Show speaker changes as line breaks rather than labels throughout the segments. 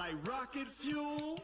like rocket fuel.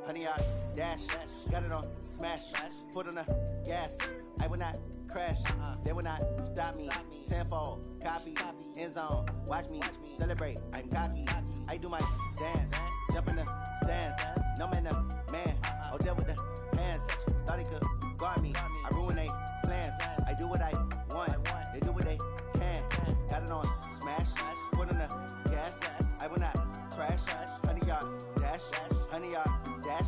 Honey, I dash, got it on smash, foot on the gas. I will not crash, they will not stop me. Tenfold, copy, end zone, watch me celebrate. I'm cocky, I do my dance, jump in the stands. No man, the man, oh deal with the hands. Thought he could guard me, I ruin they plans. I do what I want, they do what they can. Got it on smash, foot on the gas. I will not crash, honey, y'all dash, honey, y'all dash,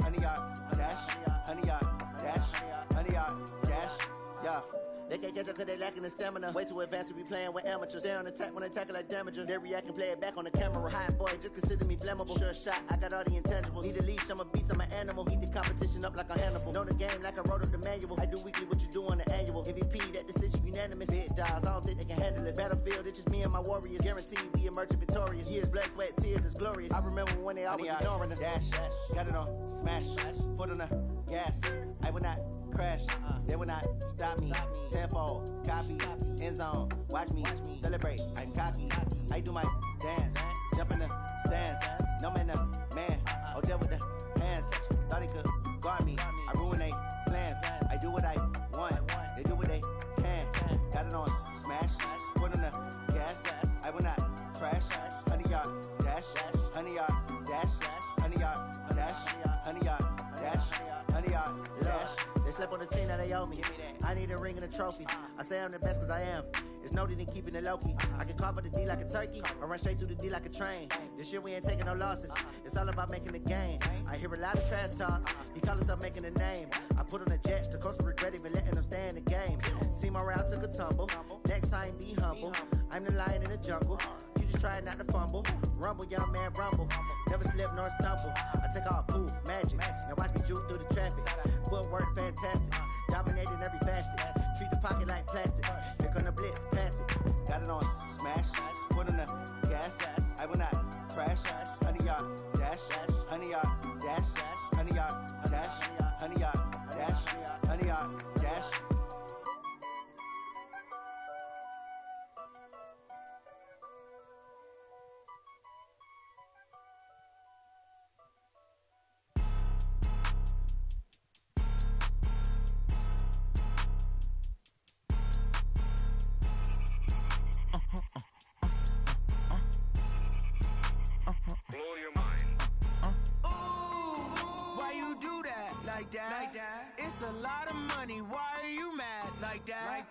honey, y'all dash, honey, y'all dash, honey, y'all dash, yeah. They can't catch up cause they lacking the stamina. Way too advanced to be playing with amateurs. They on attack when they tackle like damager. They react and play it back on the camera. Hot boy, just consider me flammable. Sure shot, I got all the intangibles. Need a leash, I'm a beast, I'm an animal. Heat the competition up like a Hannibal. Know the game like I wrote up the manual. I do weekly what you do on the annual. MVP, that decision unanimous. Big dogs, I don't think they can handle this. Battlefield, it's just me and my warriors. Guaranteed we emerge victorious. Years, blood, sweat, tears, it's glorious. I remember when they always ignoring us. Dash, got it on smash, foot on the gas. I will not crash, they will not stop me. Tenfold, copy, end zone, watch me celebrate. I'm cocky, I do my dance, jump in the stands. No man, the man, oh deal with the hands. Thought he could guard me, I ruin they plans. I do what I want, they do what they can. Got it on smash, foot on the gas. I will not crash, honey, y'all dash, honey, y'all dash, honey, y'all dash, honey, y'all dash, honey, y'all dash. They slept on the team that they owe me. I need a ring and a trophy. I say I'm the best cause I am. It's no need in keeping it low key. I can carve up the D like a turkey, or run straight through the D like a train. This year we ain't taking no losses. It's all about making the game. I hear a lot of trash talk. He call himself making a name. I put on the Jets. The coach will regret even letting them stay in the game. Team around took a tumble. Next time be humble. I'm the lion in the jungle. You just try not to fumble. Rumble, young man, rumble. Never slip nor stumble. I take off poof, magic. Now watch me juke through the traffic. Footwork fantastic. Dominating every facet. Treat the pocket like plastic. Here come the blitz, pass it. Got it on smash, foot on the gas. I will not crash, honey, y'all dash, honey, y'all dash, honey, y'all dash, honey, y'all dash, honey, y'all dash.
Like that. It's a lot of money. Why are you mad like that?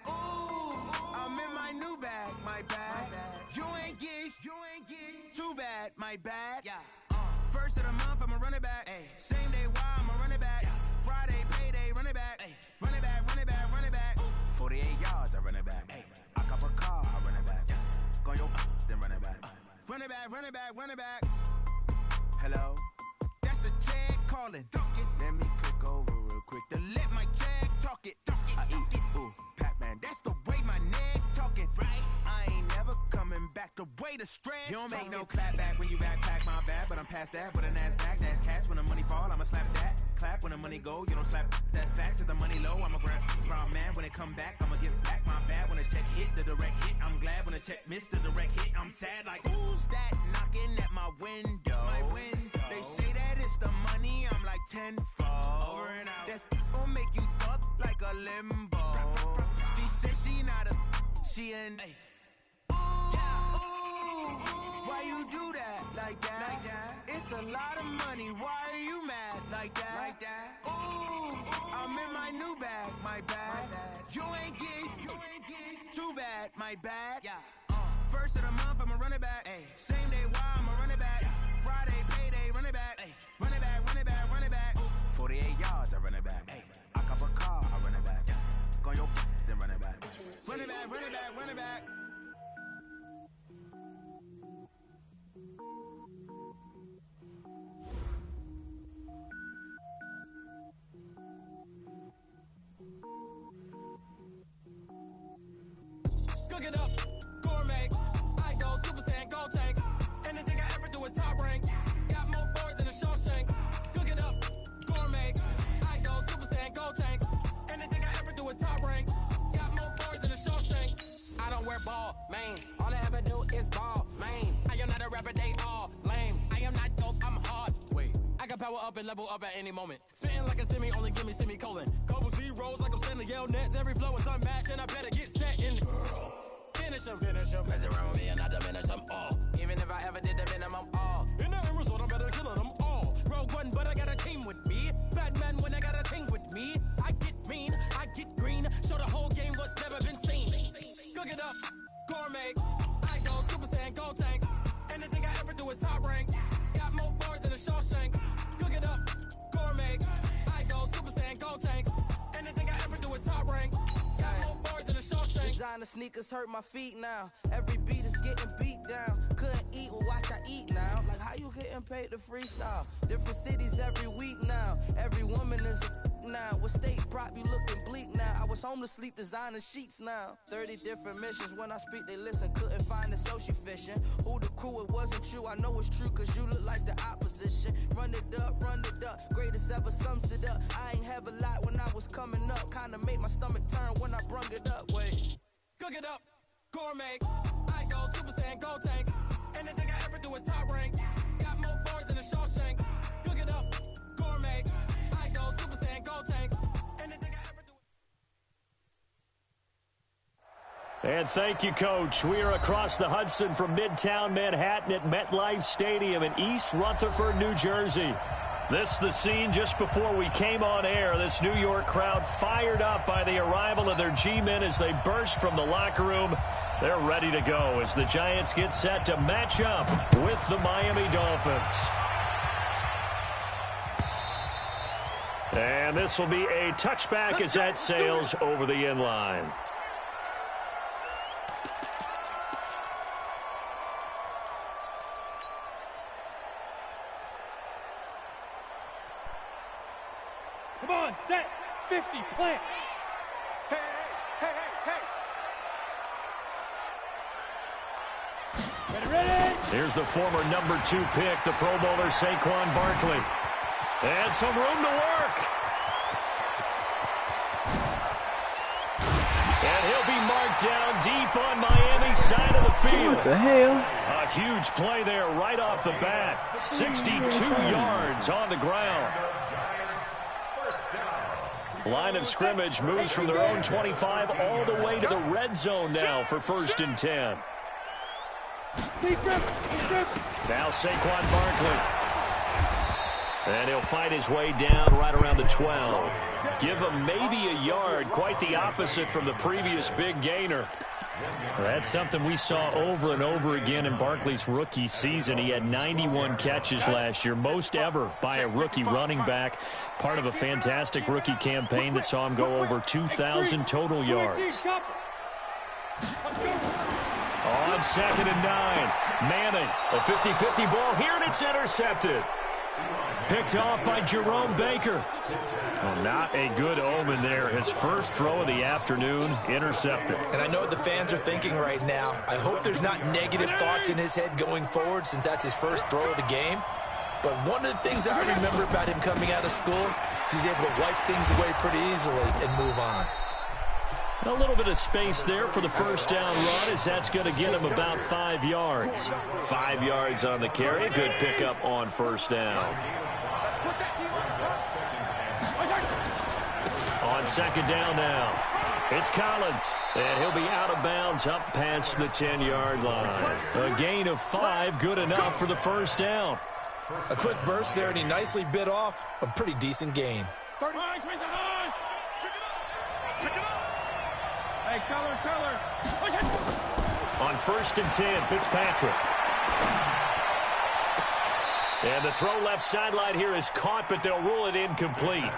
Ooh, I'm in my new bag, my bad. You ain't get too bad, my bad. Yeah. First of the month, I'ma run it back. Ay. Same day, why I'ma run it back. Yeah. Friday, payday, run it back. Ay. Run it back, run it back, run it back. 48 yards, I run it back. Ay. I cop a car, I run it back. Yeah. Go your then run it back. Run it back, run it back, run it back. Hello? That's the check calling. Let me click over real quick to let my check talk it. I eat it, ooh, Pac-Man. That's the way my neck talking, right? I ain't never coming back the way the stress. You don't make no clap back when you backpack, my bad, but I'm past that. With a NASDAQ, that's cash. When the money fall, I'ma slap that. Clap when the money go, you don't slap. That's facts. If the money low, I'ma grab round man. When it come back, I'ma give back my bad. When the check hit, the direct hit, I'm glad. When the check missed the direct hit, I'm sad. Like who's that knocking at my window? My window. They say that it's the money, I'm like tenfold. Over and out. That's gon' make you fuck like a limbo. She said she not a, she an. Ooh, yeah. Ooh, why you do that like that? It's a lot of money. Why are you mad like that? Ooh, I'm in my new bag, my bad. You ain't get too bad, my bad. Yeah. First of the month, I'ma run it back. Ay. Same day, why I'ma run it back. Friday, payday, run it back. Ay. Run it back, run it back, run it back. 48 yards, I run it back. Ay. I cop a car, I run it back. Yeah. Go your then run it back. Run it back, run it back, run it back.
Cook it up, gourmet. I go Super Saiyan, gold tank. Anything I ever do is top rank.
do is top rank. Got more bars than a Shawshank. I don't wear ball mains. All I ever do is ball main. I am not a rapper, they all lame. I am not dope, I'm hard. Wait, I can power up and level up at any moment. Spitting like a semi, only give me semicolon. Couple zeros like I'm sending yell nets. Every flow is unmatched and I better get set in. Finish them. Mess around with me and I diminish them all. Even if I ever did the minimum all. In the end result, I'm better killing them all. Rogue One, but I got a team with me. Batman when I got a team with me. I get mean, I get green. Show the whole game what's never been seen. Cook it up, gourmet. I go Super Saiyan, go tank. Anything I ever do is top rank. Got more bars than a Shawshank. Cook it up, gourmet. I go Super Saiyan, go tank. Anything I ever do is top rank. Got more bars than a Shawshank.
Designer sneakers hurt my feet now. Every beat is getting beat down. Couldn't eat, well watch I eat now. Like how you getting paid to freestyle? Different cities every week now. Every woman is a now. With state prop, you looking bleak now. I was home to sleep, designer sheets now. 30 different missions. When I speak, they listen. Couldn't find it, so she fishing. Who the crew, it wasn't you. I know it's true, cause you look like the opposition. Run it up. Greatest ever sums it up. I ain't have a lot when I was coming up. Kinda made my stomach turn when I brung it up. Wait.
Cook it up, gourmet. I go Super Saiyan, go tank. Anything I ever do is top rank. Got more bars than a Shawshank. Cook it up, gourmet. I go Super Saiyan, go tank. Anything I ever do.
And thank you, Coach. We are across the Hudson from Midtown Manhattan at MetLife Stadium in East Rutherford, New Jersey. This is the scene just before we came on air. This New York crowd fired up by the arrival of their G-men as they burst from the locker room. They're ready to go as the Giants get set to match up with the Miami Dolphins. And this will be a touchback as that sails over the end line.
Come on, set, 50, plant. Hey. Ready?
Here's the former number 2 pick, the Pro Bowler Saquon Barkley. And some room to work. And he'll be marked down deep on Miami's side of the field.
What the hell?
A huge play there right off the bat. 62 yards on the ground. Line of scrimmage moves from their own 25 all the way to the red zone now for 1st and 10. Now Saquon Barkley. And he'll fight his way down right around the 12. Give him maybe a yard, quite the opposite from the previous big gainer. That's something we saw over and over again in Barkley's rookie season. He had 91 catches last year, most ever by a rookie running back. Part of a fantastic rookie campaign that saw him go over 2,000 total yards. On 2nd and 9, Manning, a 50-50 ball here, and it's intercepted. Picked off by Jerome Baker. Well, not a good omen there. His first throw of the afternoon, intercepted.
And I know what the fans are thinking right now. I hope there's not negative thoughts in his head going forward since that's his first throw of the game. But one of the things I remember about him coming out of school is he's able to wipe things away pretty easily and move on.
A little bit of space there for the first down run as that's going to get him about 5 yards. 5 yards on the carry. Good pickup on 1st down. On 2nd down now, it's Collins. And he'll be out of bounds up past the 10-yard line. A gain of 5, good enough for the 1st down.
A quick burst there, and he nicely bit off a pretty decent gain.
Hey, color.
On 1st and 10, Fitzpatrick. And the throw left sideline here is caught, but they'll rule it incomplete.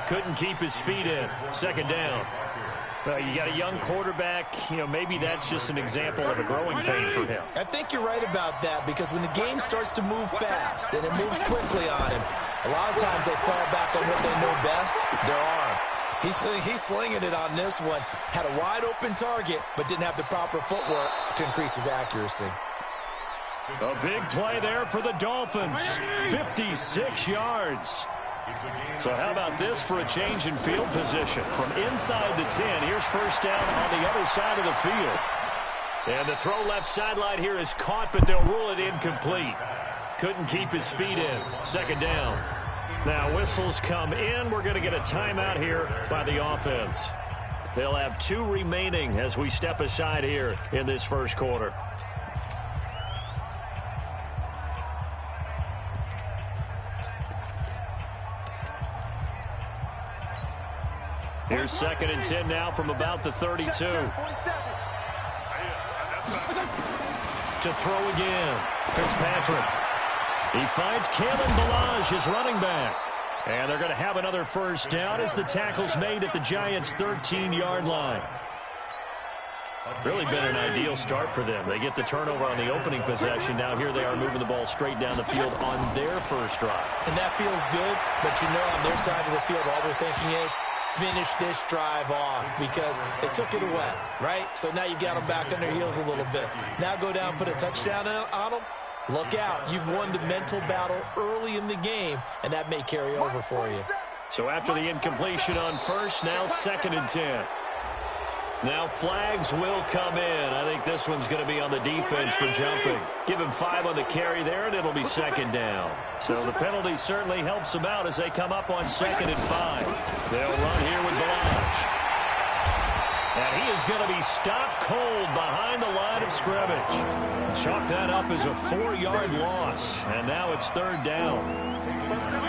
Couldn't keep his feet in. 2nd down. You got a young quarterback. Maybe that's just an example of a growing pain for him.
I think you're right about that, because when the game starts to move fast and it moves quickly on him, a lot of times they fall back on what they know best, their arm. He's slinging it on this one. Had a wide open target, but didn't have the proper footwork to increase his accuracy.
A big play there for the Dolphins. 56 yards. So how about this for a change in field position? From inside the 10, here's first down on the other side of the field. And the throw left sideline here is caught, but they'll rule it incomplete. Couldn't keep his feet in. Second down. Now whistles come in. We're going to get a timeout here by the offense. They'll have 2 remaining as we step aside here in this first quarter. Here's 2nd and 10 now from about the 32. To throw again. Fitzpatrick. He finds Kalen Ballage, his running back. And they're going to have another first down as the tackle's made at the Giants' 13-yard line. Really been an ideal start for them. They get the turnover on the opening possession. Now here they are moving the ball straight down the field on their first drive.
And that feels good, but you know on their side of the field all they're thinking is finish this drive off because they took it away, right? So now you've got them back on their heels a little bit. Now go down, put a touchdown on them. Look out. You've won the mental battle early in the game, and that may carry over for you.
So after the incompletion on first, now 2nd and 10. Now flags will come in. I think this one's going to be on the defense for jumping. Give him 5 on the carry there, and it'll be 2nd down. So the penalty certainly helps them out as they come up on 2nd and 5. They'll run here with Ballage. And he is going to be stopped cold behind the line of scrimmage. Chalk that up as a 4-yard loss. And now it's 3rd down.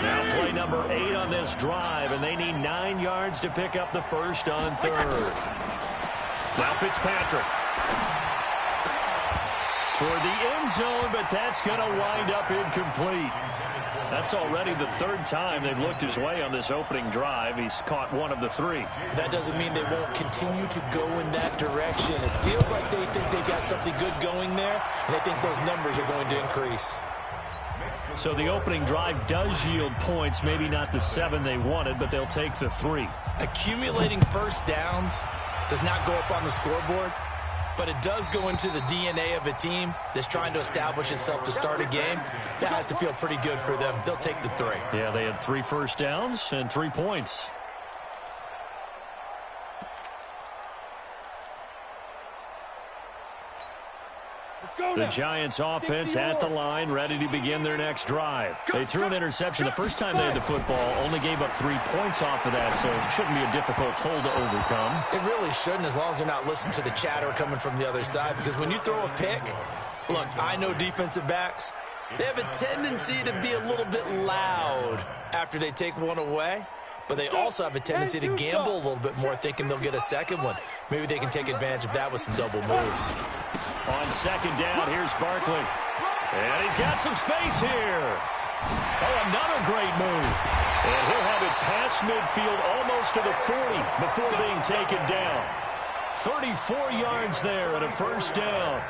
Now play number 8 on this drive, and they need 9 yards to pick up the first on 3rd. Now Fitzpatrick. Toward the end zone, but that's going to wind up incomplete. That's already the 3rd time they've looked his way on this opening drive. He's caught 1 of the 3.
That doesn't mean they won't continue to go in that direction. It feels like they think they've got something good going there, and they think those numbers are going to increase.
So the opening drive does yield points, maybe not the 7 they wanted, but they'll take the 3.
Accumulating first downs does not go up on the scoreboard, but it does go into the DNA of a team that's trying to establish itself to start a game. That has to feel pretty good for them. They'll take the 3.
Yeah, they had 3 first downs and 3 points. The Giants offense at the line, ready to begin their next drive. They threw an interception the first time they had the football, only gave up 3 points off of that, so it shouldn't be a difficult hole to overcome.
It really shouldn't, as long as they're not listening to the chatter coming from the other side, because when you throw a pick, look, I know defensive backs, they have a tendency to be a little bit loud after they take one away, but they also have a tendency to gamble a little bit more, thinking they'll get a second one. Maybe they can take advantage of that with some double moves.
On 2nd down, here's Barkley. And he's got some space here. Oh, another great move. And he'll have it past midfield almost to the 40 before being taken down. 34 yards there and a first down.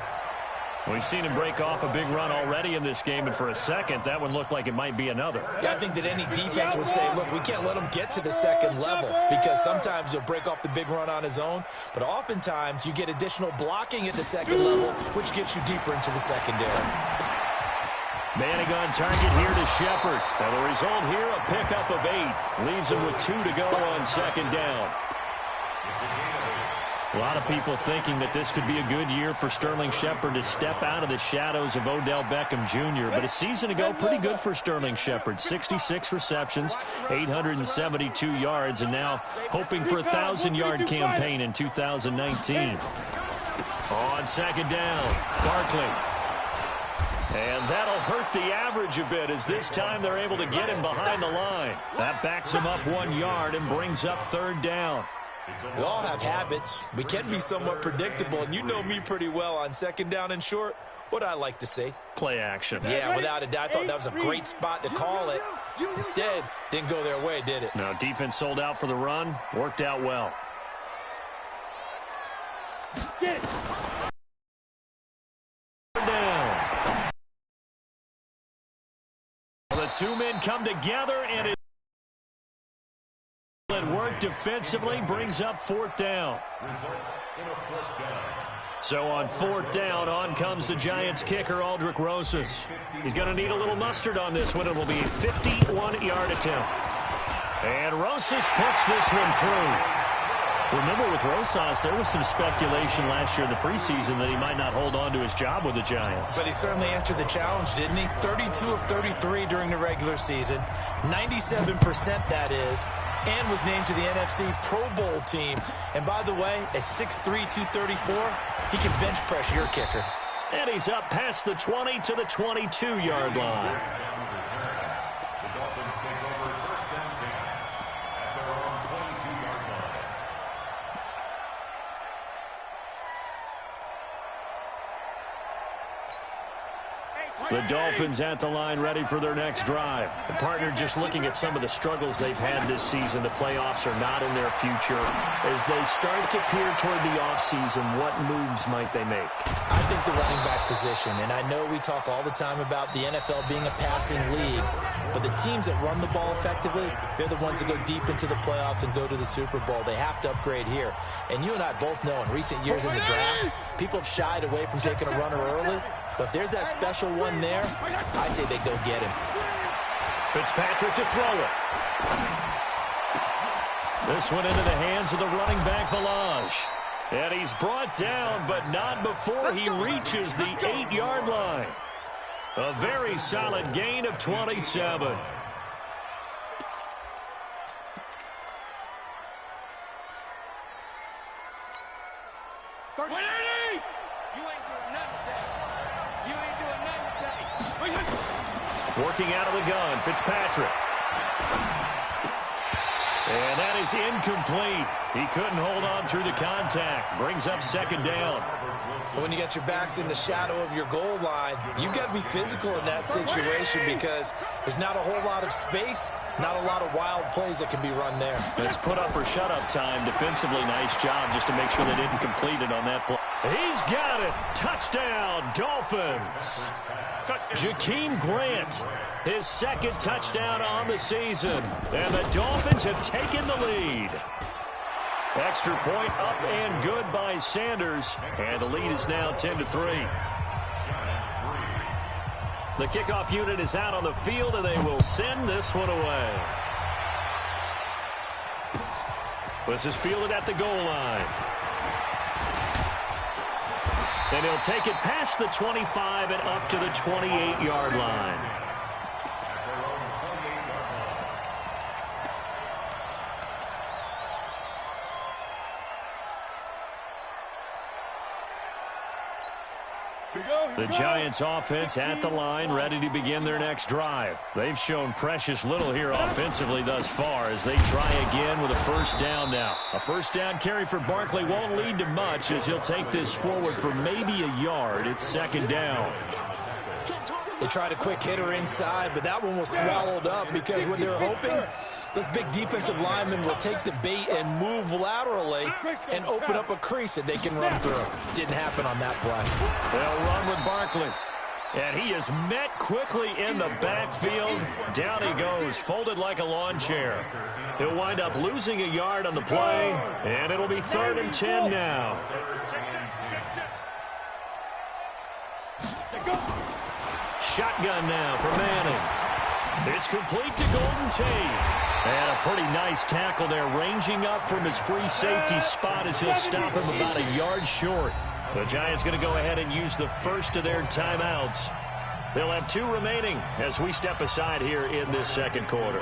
We've seen him break off a big run already in this game, and for a second, that one looked like it might be another.
Yeah, I think that any defense would say, look, we can't let him get to the second level, because sometimes he'll break off the big run on his own, but oftentimes you get additional blocking at the second level, which gets you deeper into the secondary.
Manning on target here to Shepard. Now the result here, a pickup of 8. Leaves him with 2 to go on 2nd down. A lot of people thinking that this could be a good year for Sterling Shepard to step out of the shadows of Odell Beckham Jr. But a season ago, pretty good for Sterling Shepard. 66 receptions, 872 yards, and now hoping for a 1,000-yard campaign in 2019. On 2nd down, Barkley. And that'll hurt the average a bit as this time they're able to get him behind the line. That backs him up 1 yard and brings up 3rd down.
We all have habits. We can be somewhat predictable, and you know me pretty well on 2nd down and short. What I like to say?
Play action.
Yeah, without a doubt. I thought that was a great spot to call it. Instead, didn't go their way, did it?
No, defense sold out for the run. Worked out well.
Get it.
Down. The 2 men come together, and it work defensively brings up 4th down. So on 4th down, on comes the Giants kicker, Aldrick Rosas. He's going to need a little mustard on this one. It will be a 51-yard attempt. And Rosas puts this one through. Remember, with Rosas, there was some speculation last year in the preseason that he might not hold on to his job with the Giants.
But he certainly answered the challenge, didn't he? 32 of 33 during the regular season, 97% that is, and was named to the NFC Pro Bowl team. And by the way, at 6'3", 234, he can bench press your kicker.
And he's up past the 20 to the 22-yard line. The Dolphins at the line, ready for their next drive. The partner just looking at some of the struggles they've had this season. The playoffs are not in their future. As they start to peer toward the offseason, what moves might they make?
I think the running back position, and I know we talk all the time about the NFL being a passing league, but the teams that run the ball effectively, they're the ones that go deep into the playoffs and go to the Super Bowl. They have to upgrade here. And you and I both know in recent years in the draft, people have shied away from taking a runner early. But if there's that special one there, I say they go get him.
Fitzpatrick to throw it. This one into the hands of the running back, Balaj. And he's brought down, but not before he reaches the 8-yard line. A very solid gain of 27. Working out of the gun, Fitzpatrick. And that is incomplete. He couldn't hold on through the contact. Brings up second down.
When you got your backs in the shadow of your goal line, you've got to be physical in that situation because there's not a whole lot of space, not a lot of wild plays that can be run there.
It's put up or shut up time. Defensively, nice job just to make sure they didn't complete it on that play. He's got it. Touchdown, Dolphins. Jakeem Grant, his second touchdown on the season. And the Dolphins have taken the lead. Extra point up and good by Sanders. And the lead is now 10-3. The kickoff unit is out on the field, and they will send this one away. This is fielded at the goal line. And he'll take it past the 25 and up to the 28-yard line. The Giants offense at the line, ready to begin their next drive. They've shown precious little here offensively thus far as they try again with a first down now. A first down carry for Barkley won't lead to much as he'll take this forward for maybe a yard. It's second down.
They tried a quick hitter inside, but that one was swallowed up because what they're hoping, this big defensive lineman will take the bait and move laterally and open up a crease that they can run through. Didn't happen on that play.
They'll run with Barkley. And he is met quickly in the backfield. Down he goes, folded like a lawn chair. He'll wind up losing a yard on the play, and it'll be 3rd and 10 now. Shotgun now for Manning. It's complete to Golden Tate. And a pretty nice tackle there, ranging up from his free safety spot as he'll stop him about a yard short. The Giants going to go ahead and use the first of their timeouts. They'll have 2 remaining as we step aside here in this second quarter.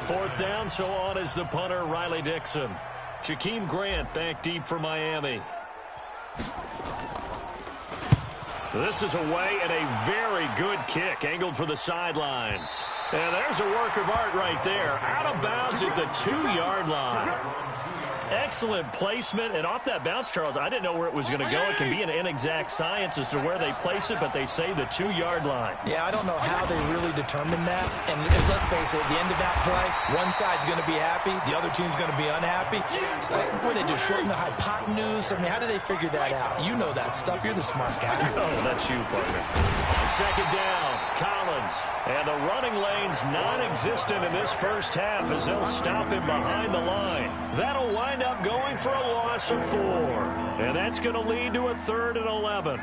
4th down, so on is the punter, Riley Dixon. Jakeem Grant back deep for Miami. This is away and a very good kick, angled for the sidelines. And there's a work of art right there. Out of bounds at the 2-yard line. Excellent placement. And off that bounce, Charles, I didn't know where it was going to go. It can be an inexact science as to where they place it, but they say the 2-yard line.
Yeah, I don't know how they really determined that. And let's face it, at the end of that play, one side's going to be happy, the other team's going to be unhappy. It's like, what do they do, shorten the hypotenuse? I mean, how do they figure that out? You know that stuff. You're the smart guy.
Oh, that's you, partner. Second down, Collins. And the running lane's non-existent in this first half as they'll stop him behind the line. That'll wind up going for a loss of 4. And that's going to lead to a 3rd and 11.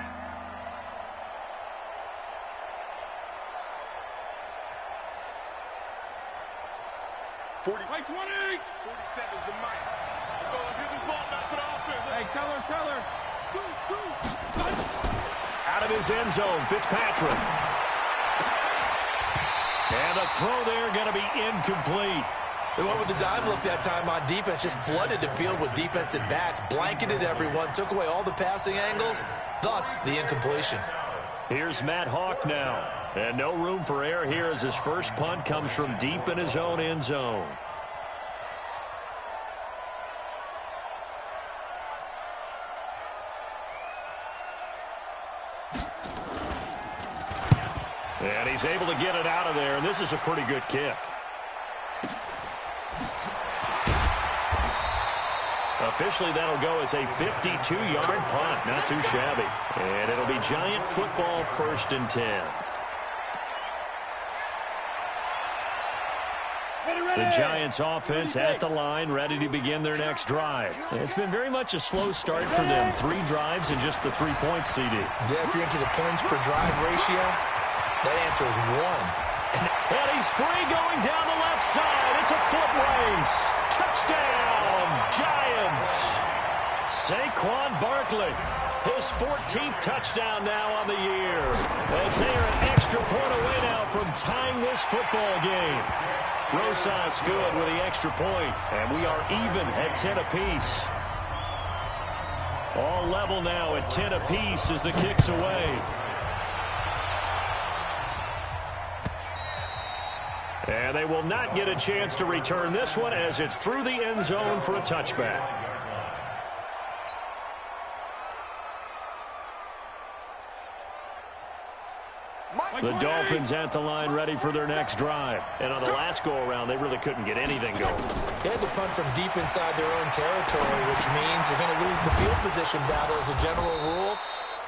20. 40 seconds to Mike. Let's hit this ball back for the offense. Hey, color.
Out of his end zone, Fitzpatrick. And the throw there going to be incomplete.
They went with the dive look that time on defense, just flooded the field with defensive backs, blanketed everyone, took away all the passing angles, thus the incompletion.
Here's Matt Hawk now. And no room for error here as his first punt comes from deep in his own end zone. And he's able to get it out of there, and this is a pretty good kick. Officially, that'll go as a 52-yard punt. Not too shabby. And it'll be Giant football, 1st and 10. The Giants offense at the line, ready to begin their next drive. It's been very much a slow start for them. 3 drives and just the 3 points, CD.
Yeah, if you're into the points per drive ratio, that answer is 1.
And he's free going down the left side. It's a foot race. Touchdown, Giants. Saquon Barkley, his 14th touchdown now on the year. As they are an extra point away now from tying this football game. Rosas good with the extra point, and we are even at 10 apiece. All level now at 10 apiece as the kick's away. And they will not get a chance to return this one as it's through the end zone for a touchback. The Dolphins at the line ready for their next drive. And on the last go-around, they really couldn't get anything going.
They had to punt from deep inside their own territory, which means they're going to lose the field position battle as a general rule.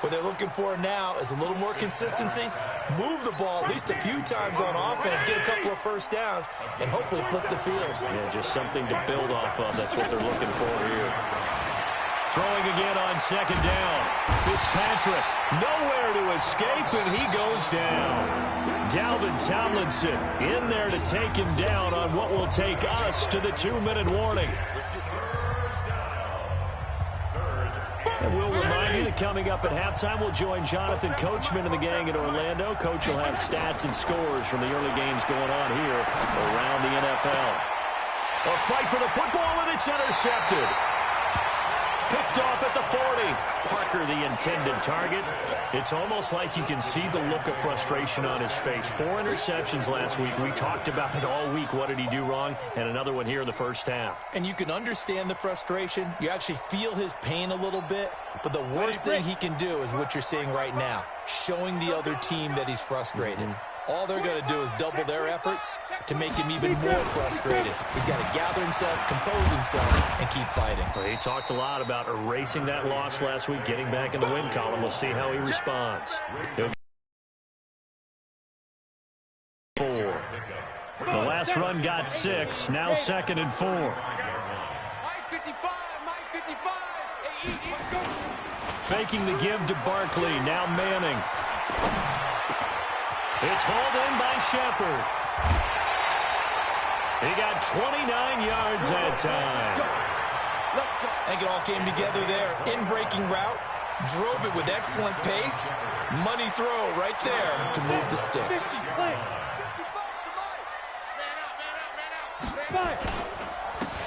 What they're looking for now is a little more consistency, move the ball at least a few times on offense, get a couple of first downs, and hopefully flip the field.
Yeah, just something to build off of. That's what they're looking for here. Throwing again on 2nd down. Fitzpatrick nowhere to escape, and he goes down. Dalvin Tomlinson in there to take him down on what will take us to the 2-minute warning. And we'll remind you that coming up at halftime, we'll join Jonathan Coachman and the gang in Orlando. Coach will have stats and scores from the early games going on here around the NFL. A fight for the football, and it's intercepted. Picked off at the 40. Parker, the intended target. It's almost like you can see the look of frustration on his face. 4 interceptions last week. We talked about it all week. What did he do wrong? And another one here in the first half.
And you can understand the frustration. You actually feel his pain a little bit. But the worst thing he can do is what you're seeing right now, showing the other team that he's frustrated. All they're going to do is double their efforts to make him even more frustrated. He's got to gather himself, compose himself, and keep fighting.
Well, he talked a lot about erasing that loss last week, getting back in the win column. We'll see how he responds. He'll 4. The last run got 6. Now 2nd and 4. Faking the give to Barkley. Now Manning. It's hauled in by Shepard. He got 29 yards that time.
I think it all came together there. In-breaking route, drove it with excellent pace. Money throw right there to move the sticks.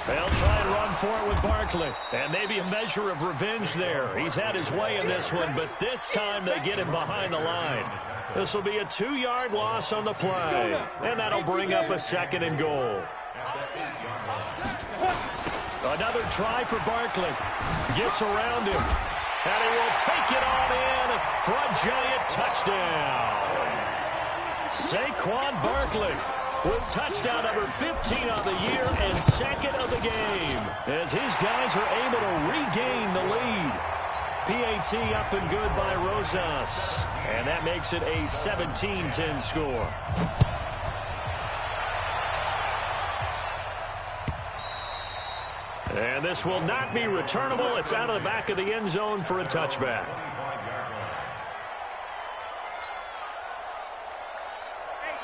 They'll try and run for it with Barkley. And maybe a measure of revenge there. He's had his way in this one, but this time they get him behind the line. This will be a 2-yard loss on the play. And that'll bring up a 2nd and goal. Another try for Barkley. Gets around him. And he will take it on in for a Giant touchdown. Saquon Barkley with touchdown number 15 on the year and 2nd of the game. As his guys are able to regain the lead. PAT up and good by Rosas. And that makes it a 17-10 score. And this will not be returnable. It's out of the back of the end zone for a touchback.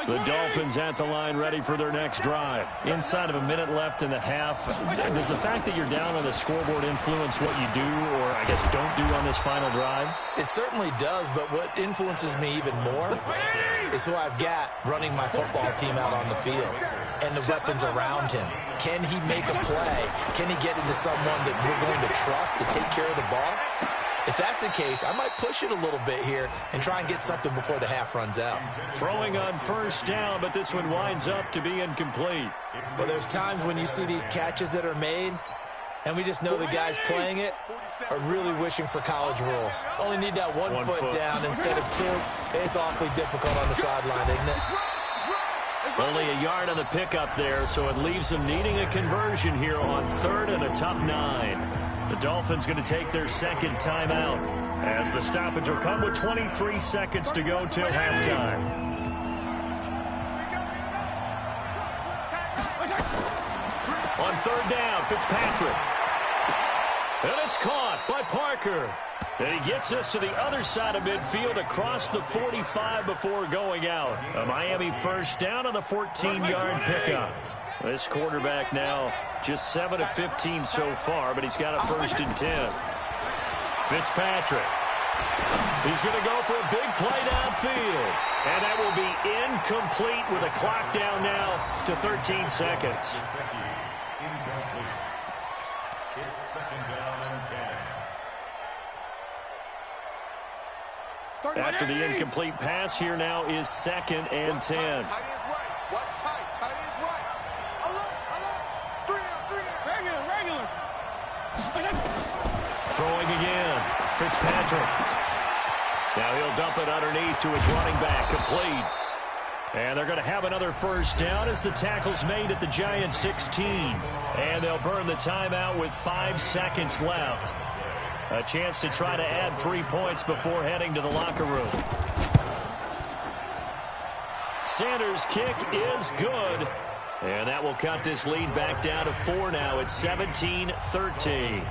The Dolphins at the line ready for their next drive. Inside of a minute left in the half, does the fact that you're down on the scoreboard influence what you do or, I guess, don't do on this final drive?
It certainly does, but what influences me even more is who I've got running my football team out on the field and the weapons around him. Can he make a play? Can he get into someone that we're going to trust to take care of the ball? If that's the case, I might push it a little bit here and try and get something before the half runs out.
Throwing on first down, but this one winds up to be incomplete.
Well, there's times when you see these catches that are made, and we just know the guys playing it are really wishing for college rules. Only need that one foot down instead of two. It's awfully difficult on the sideline, isn't it?
Only a yard on the pickup there, so it leaves them needing a conversion here on 3rd and a tough 9. The Dolphins going to take their second timeout as the stoppage will come with 23 seconds to go till halftime. On 3rd down, Fitzpatrick. And it's caught by Parker. And he gets us to the other side of midfield across the 45 before going out. A Miami first down on the 14-yard pickup. This quarterback now just 7 of 15 so far, but he's got a 1st and 10. Fitzpatrick. He's going to go for a big play downfield. And that will be incomplete with a clock down now to 13 seconds.
It's 2nd down and 10.
After the incomplete pass, here now is 2nd and 10. Throwing again. Fitzpatrick. Now he'll dump it underneath to his running back. Complete. And they're going to have another first down as the tackle's made at the Giants 16. And they'll burn the timeout with 5 seconds left. A chance to try to add 3 points before heading to the locker room. Sanders' kick is good. And that will cut this lead back down to 4 now. It's 17-13.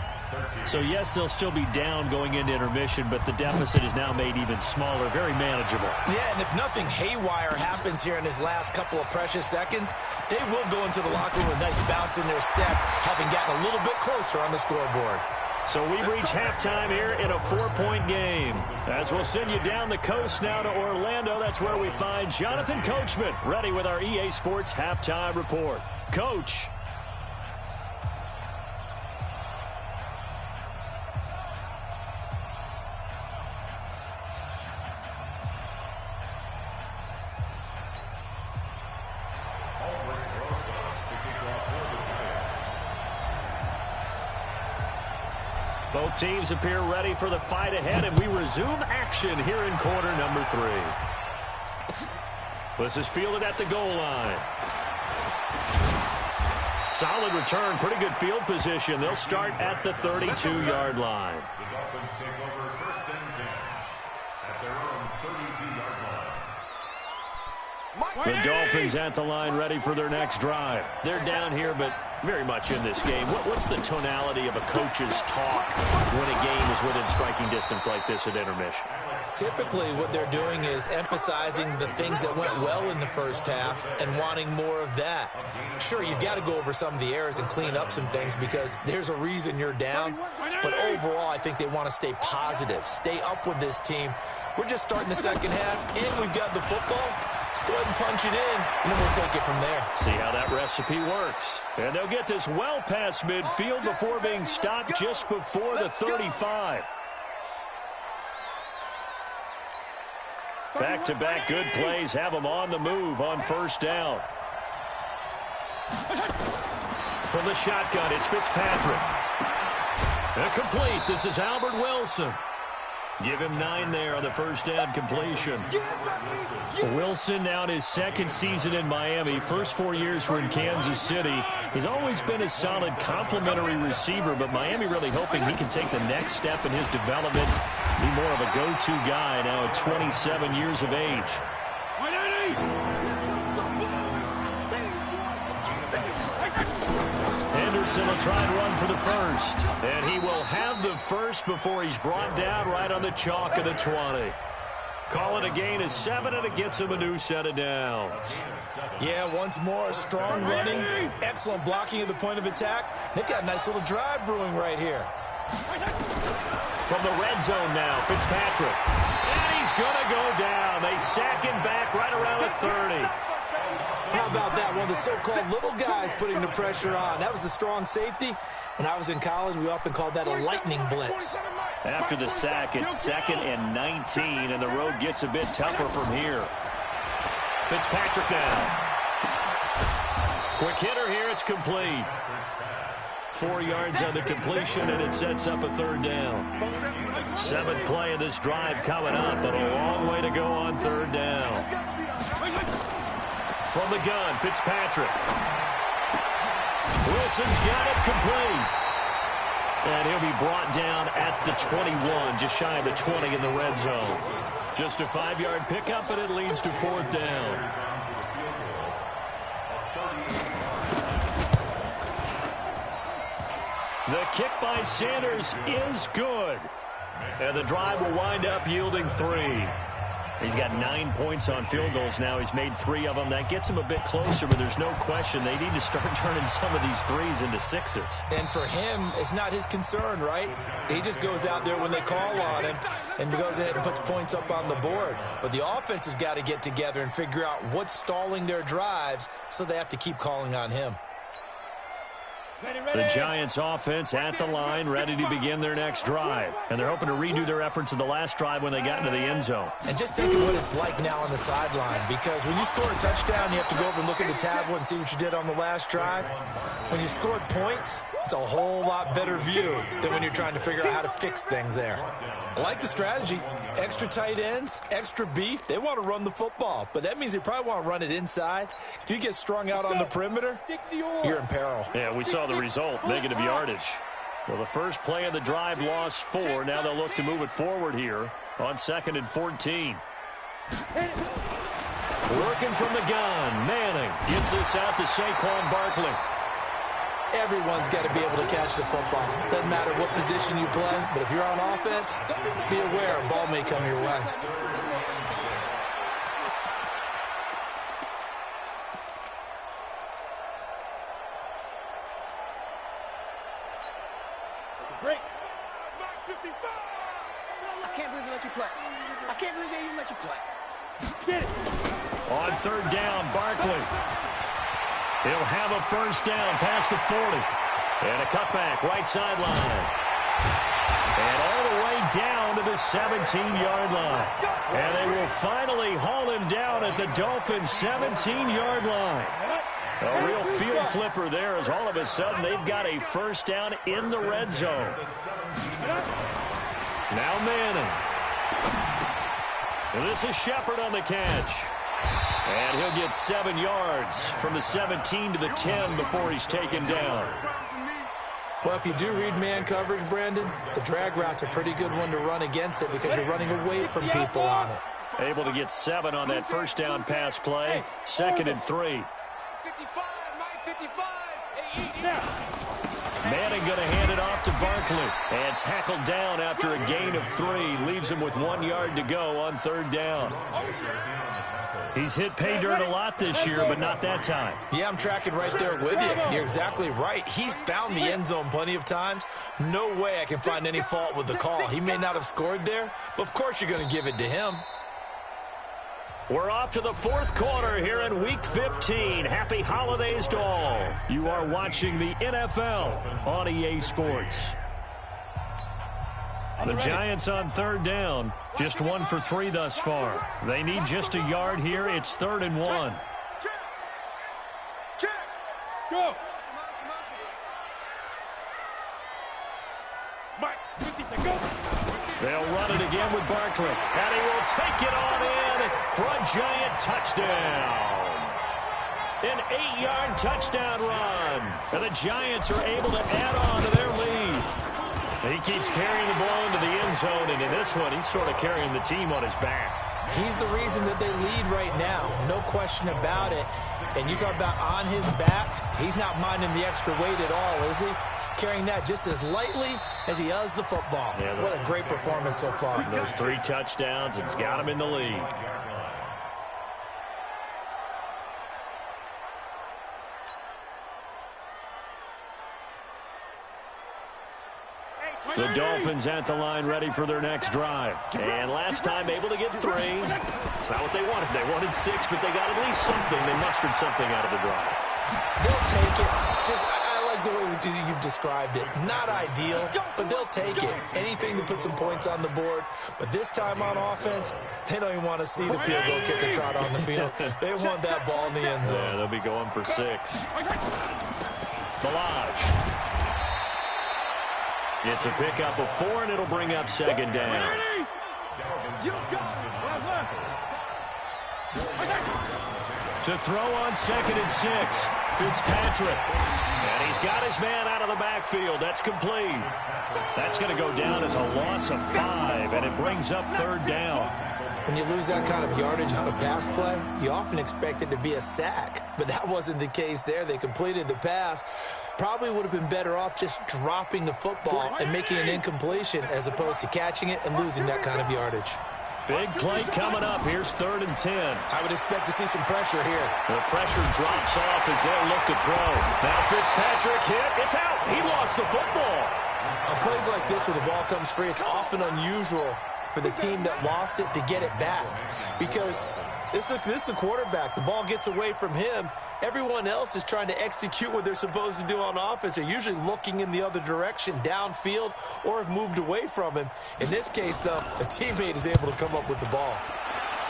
So, yes, they'll still be down going into intermission, but the deficit is now made even smaller, very manageable.
Yeah, and if nothing haywire happens here in his last couple of precious seconds, they will go into the locker room with a nice bounce in their step, having gotten a little bit closer on the scoreboard.
So we reach halftime here in a 4-point game. As we'll send you down the coast now to Orlando, that's where we find Jonathan Coachman, ready with our EA Sports Halftime Report. Coach. Both teams appear ready for the fight ahead, and we resume action here in quarter number 3. This is fielded at the goal line. Solid return, pretty good field position. They'll start at the 32-yard line.
The Dolphins take over 1st and 10 at their own 32-yard line.
The Dolphins at the line ready for their next drive. They're down here, but very much in this game. What's the tonality of a coach's talk when a game is within striking distance like this at intermission?
Typically, what they're doing is emphasizing the things that went well in the first half and wanting more of that. Sure, you've got to go over some of the errors and clean up some things because there's a reason you're down. But overall, I think they want to stay positive, stay up with this team. We're just starting the second half, and we've got the football. Let's go ahead and punch it in, and then we'll take it from there.
See how that recipe works. And they'll get this well past midfield before being stopped just before the 35. Back-to-back good plays have them on the move on first down. From the shotgun, it's Fitzpatrick. And complete. This is Albert Wilson. Give him 9 there on the first down completion. Wilson now in his 2nd season in Miami. First 4 years were in Kansas City. He's always been a solid complementary receiver, but Miami really hoping he can take the next step in his development, be more of a go-to guy now at 27 years of age. Henderson will try and run for the first. And he will have the first before he's brought down right on the chalk of the 20. Call it a gain of 7, and it gets him a new set of downs.
Yeah, once more, strong running, excellent blocking at the point of attack. They've got a nice little drive brewing right here.
From the red zone now, Fitzpatrick. And he's going to go down. They sack him back right around the 30.
How about that? One of the so-called little guys putting the pressure on. That was a strong safety. When I was in college, we often called that a lightning blitz.
After the sack, it's 2nd and 19, and the road gets a bit tougher from here. Fitzpatrick now. Quick hitter here, it's complete. 4 yards on the completion, and it sets up a 3rd down. 7th play of this drive coming up, but a long way to go on 3rd down. From the gun, Fitzpatrick. Wilson's got it complete. And he'll be brought down at the 21, just shy of the 20 in the red zone. Just a 5-yard pickup, and it leads to 4th down. The kick by Sanders is good. And the drive will wind up yielding 3. He's got 9 points on field goals now. He's made 3 of them. That gets him a bit closer, but there's no question they need to start turning some of these 3s into 6s.
And for him, it's not his concern, right? He just goes out there when they call on him and goes ahead and puts points up on the board. But the offense has got to get together and figure out what's stalling their drives, so they have to keep calling on him.
The Giants offense at the line, ready to begin their next drive. And they're hoping to redo their efforts in the last drive when they got into the end zone.
And just think of what it's like now on the sideline, because when you score a touchdown, you have to go over and look at the tablet and see what you did on the last drive. When you scored points, it's a whole lot better view than when you're trying to figure out how to fix things there. I like the strategy. Extra tight ends, extra beef. They want to run the football, but that means they probably want to run it inside. If you get strung out on the perimeter, you're in peril.
Yeah, we saw the result, negative yardage. Well, the first play of the drive lost 4. Now they'll look to move it forward here on 2nd and 14. Working from the gun. Manning gets this out to Saquon Barkley.
Everyone's got to be able to catch the football. Doesn't matter what position you play, but if you're on offense, be aware a ball may come your way.
Break.
I can't believe they let you play. I can't believe they even let you play.
Get it.
On 3rd down, Barkley. He'll have a first down past the 40. And a cutback, right sideline. And all the way down to the 17-yard line. And they will finally haul him down at the Dolphins' 17-yard line. A real field flipper there, as all of a sudden they've got a first down in the red zone. Now Manning. And this is Shepard on the catch. And he'll get 7 yards from the 17 to the 10 before he's taken down.
Well, if you do read man coverage, Brandon, the drag route's a pretty good one to run against it because you're running away from people on it.
Able to get 7 on that first down pass play. 2nd and 3.
55, Mike, 55.
Manning going to hand it off to Barkley. And tackled down after a gain of 3. Leaves him with 1 yard to go on 3rd down. He's hit pay dirt a lot this year, but not that time.
Yeah, I'm tracking right there with you. You're exactly right. He's found the end zone plenty of times. No way I can find any fault with the call. He may not have scored there, but of course you're going to give it to him.
We're off to the 4th quarter here in Week 15. Happy holidays to all. You are watching the NFL on EA Sports. The Giants on 3rd down. Just 1 for 3 thus far. They need just a yard here. It's 3rd and 1.
Check.
Go.
Mike, 50 to go.
They'll run it again with Barkley. And he will take it on in for a Giant touchdown. An 8-yard touchdown run. And the Giants are able to add on to their lead. He keeps carrying the ball into the end zone, and in this one, he's sort of carrying the team on his back.
He's the reason that they lead right now. No question about it. And you talk about on his back, he's not minding the extra weight at all, is he? carrying that just as lightly as he does the football.
Yeah,
what a great performance so far.
Those 3 touchdowns, it's got him in the lead. The Dolphins at the line ready for their next drive. And last time able to get 3. It's not what they wanted. They wanted 6, but they got at least something. They mustered something out of the drive.
They'll take it. I like the way you've described it. Not ideal, but they'll take it. Anything to put some points on the board. But this time on offense, they don't even want to see the field goal kicker trot on the field. They want that ball in the end zone.
Yeah, they'll be going for 6. Balaj. It's a pickup of 4, and it'll bring up 2nd down. To throw on 2nd and 6, Fitzpatrick. And he's got his man out of the backfield. That's complete. That's going to go down as a loss of 5, and it brings up 3rd down.
When you lose that kind of yardage on a pass play, you often expect it to be a sack. But that wasn't the case there. They completed the pass. Probably would have been better off just dropping the football and making an incompletion as opposed to catching it and losing that kind of yardage.
Big play coming up. Here's 3rd and 10.
I would expect to see some pressure here.
The pressure drops off as they'll look to throw. Now Fitzpatrick hit. It's out. He lost the football.
On plays like this where the ball comes free, it's often unusual for the team that lost it to get it back. Because this is the quarterback. The ball gets away from him. Everyone else is trying to execute what they're supposed to do on offense. They're usually looking in the other direction, downfield, or have moved away from him. In this case, though, a teammate is able to come up with the ball.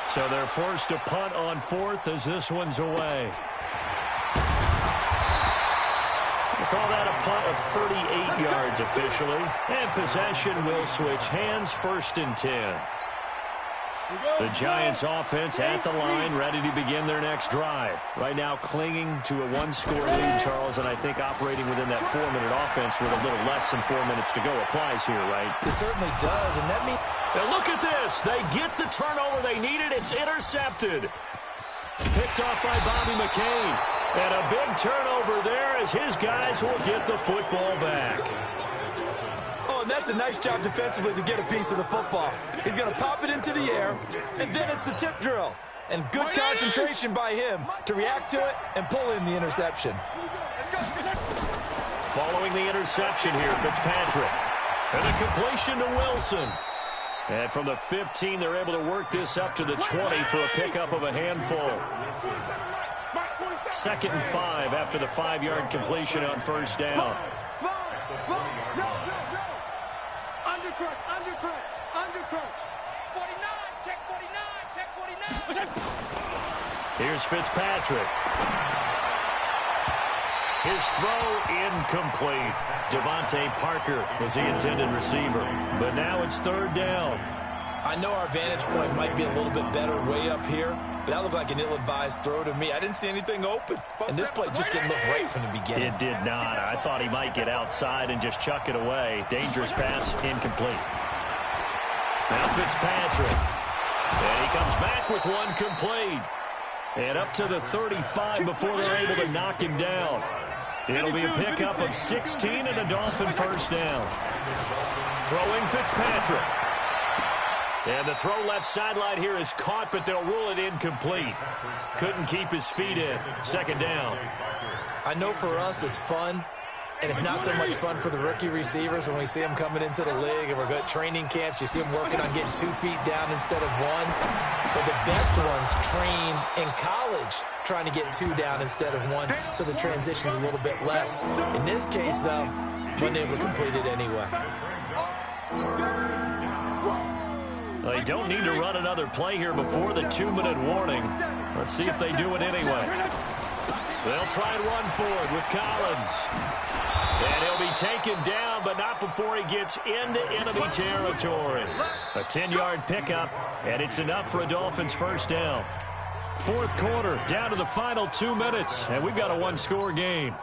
So they're forced to punt on 4th as this one's away. We'll call that a punt of 38 yards officially. And possession will switch hands, 1st and 10. The Giants offense at the line, ready to begin their next drive. Right now clinging to a 1-score lead, Charles, and I think operating within that 4-minute offense with a little less than 4 minutes to go applies here, right?
It certainly does, and that means...
Now look at this. They get the turnover they needed. It's intercepted. Picked off by Bobby McCain. And a big turnover there as his guys will get the football back.
That's a nice job defensively to get a piece of the football. He's going to pop it into the air, and then it's the tip drill. And good concentration by him to react to it and pull in the interception.
Following the interception here, Fitzpatrick. And a completion to Wilson. And from the 15, they're able to work this up to the 20 for a pickup of a handful. 2nd and 5 after the 5-yard completion on 1st down.
Undercut. 49, check 49.
Here's Fitzpatrick. His throw incomplete. Devontae Parker was the intended receiver. But now it's 3rd down.
I know our vantage point might be a little bit better way up here, but that looked like an ill-advised throw to me. I didn't see anything open, and this play just didn't look right from the beginning.
It did not. I thought he might get outside and just chuck it away. Dangerous pass, incomplete. Now Fitzpatrick. And he comes back with one complete. And up to the 35 before they're able to knock him down. It'll be a pickup of 16 and a Dolphin 1st down. Throwing Fitzpatrick. And the throw left sideline here is caught, but they'll rule it incomplete. Couldn't keep his feet in. 2nd down.
I know for us it's fun, and it's not so much fun for the rookie receivers when we see them coming into the league and we're good training camps. You see them working on getting 2 feet down instead of 1. But the best ones train in college trying to get 2 down instead of 1, so the transition's a little bit less. In this case, though, wasn't able to complete it anyway.
They don't need to run another play here before the 2-minute warning. Let's see if they do it anyway. They'll try and run forward with Collins. And he'll be taken down, but not before he gets into enemy territory. A 10-yard pickup, and it's enough for a Dolphins 1st down. 4th quarter, down to the final 2 minutes, and we've got a 1-score game.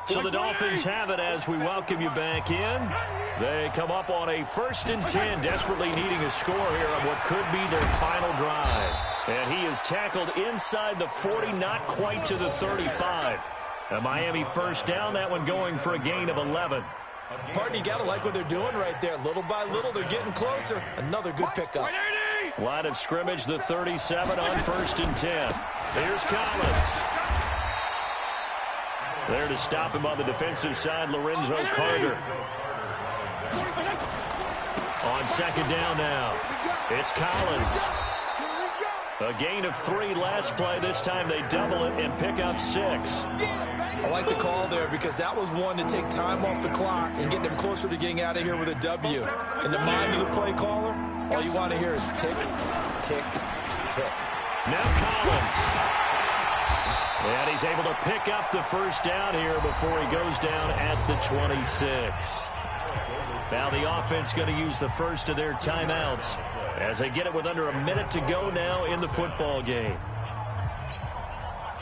So the Dolphins have it as we welcome you back in. They come up on a 1st and 10, desperately needing a score here on what could be their final drive. And he is tackled inside the 40, not quite to the 35. A Miami first down, that one going for a gain of 11.
Partner, you got to like what they're doing right there. Little by little, they're getting closer. Another good pickup.
Line of scrimmage, the 37 on 1st and 10. Here's Collins. There to stop him on the defensive side, Lorenzo Carter. On 2nd down now, it's Collins. A gain of 3 last play. This time they double it and pick up 6.
I like the call there because that was one to take time off the clock and get them closer to getting out of here with a W. In the mind of the play caller, all you want to hear is tick, tick, tick.
Now Collins. And he's able to pick up the first down here before he goes down at the 26. Now the offense going to use the first of their timeouts as they get it with under a minute to go now in the football game.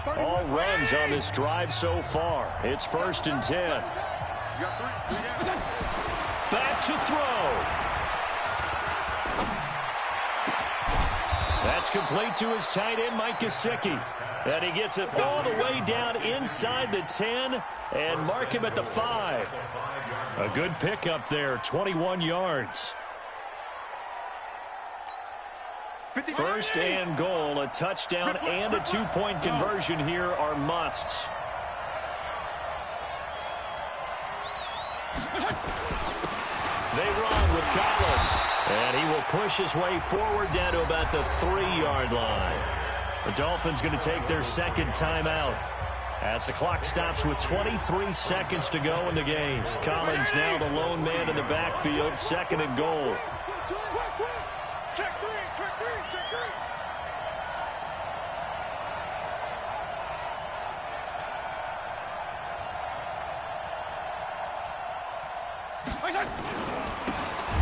All runs on this drive so far. It's 1st and 10. Back to throw. That's complete to his tight end, Mike Gesicki. And he gets it all the way down inside the 10 and mark him at the 5. A good pickup there, 21 yards. 1st and goal, a touchdown and a 2-point conversion here are musts. They run with Collins, and he will push his way forward down to about the 3-yard line. The Dolphins going to take their 2nd timeout as the clock stops with 23 seconds to go in the game. Collins now the lone man in the backfield, 2nd and goal.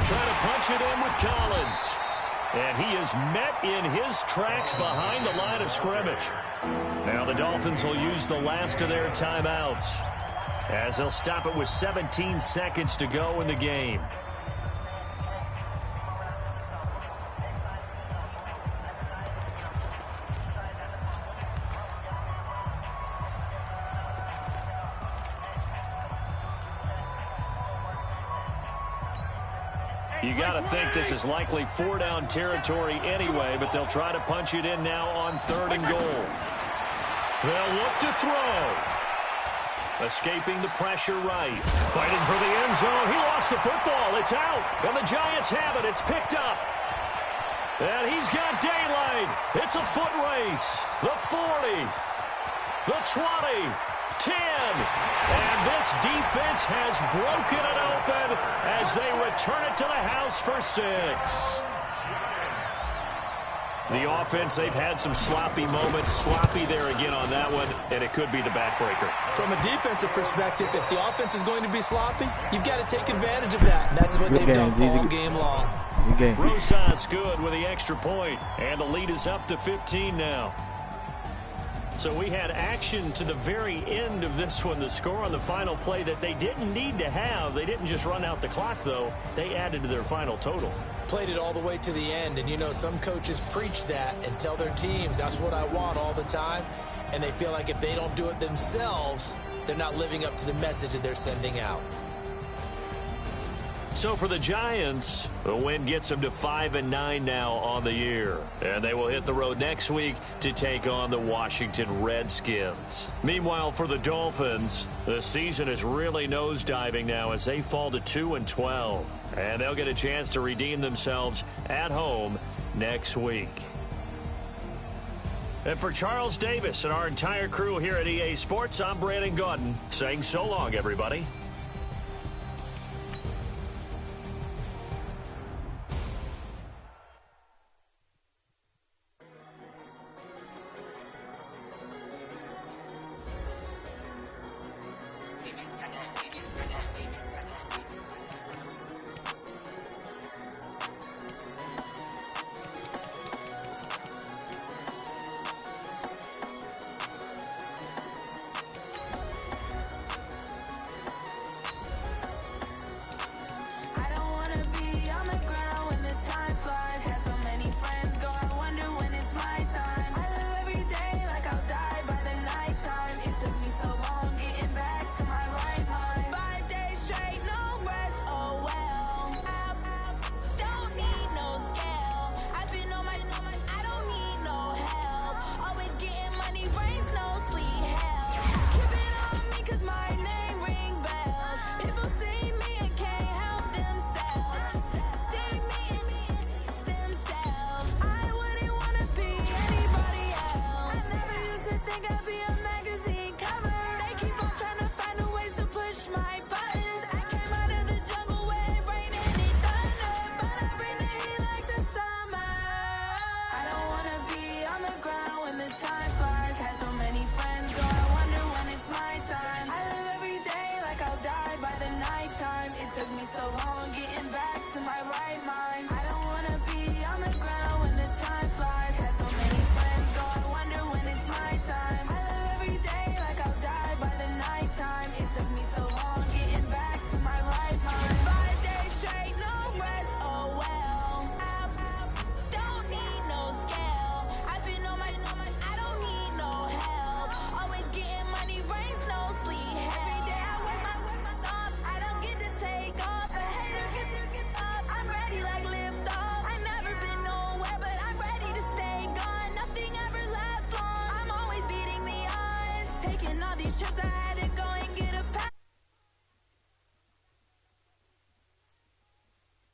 Trying to punch it in with Collins. And he is met in his tracks behind the line of scrimmage. Now the Dolphins will use the last of their timeouts as they'll stop it with 17 seconds to go in the game. You got to think this is likely 4-down territory anyway, but they'll try to punch it in now on 3rd and goal. They'll look to throw. Escaping the pressure right. Fighting for the end zone. He lost the football. It's out. And the Giants have it. It's picked up. And he's got daylight. It's a foot race. The 40. The 20. 10. And this defense has broken it open as they return it to the house for 6. The offense, they've had some sloppy moments. Sloppy there again on that one, and it could be the backbreaker.
From a defensive perspective, if the offense is going to be sloppy, you've got to take advantage of that. And that's what they've done all game long.
Rosas good with the extra point, and the lead is up to 15 now. So we had action to the very end of this one. The score on the final play that they didn't need to have. They didn't just run out the clock, though. They added to their final total.
Played it all the way to the end. And, you know, some coaches preach that and tell their teams, that's what I want all the time. And they feel like if they don't do it themselves, they're not living up to the message that they're sending out.
So for the Giants, the win gets them to 5-9 now on the year. And they will hit the road next week to take on the Washington Redskins. Meanwhile, for the Dolphins, the season is really nosediving now as they fall to 2-12. And they'll get a chance to redeem themselves at home next week. And for Charles Davis and our entire crew here at EA Sports, I'm Brandon Gaudin saying so long, everybody.
my buttons. I came out of the jungle where it rained and it thunder, but I bring the heat like the summer. I don't wanna be on the ground when the time flies. Had so many friends, so I wonder when it's my time. I live every day like I'll die by the nighttime. It took me so long getting back to my right mind.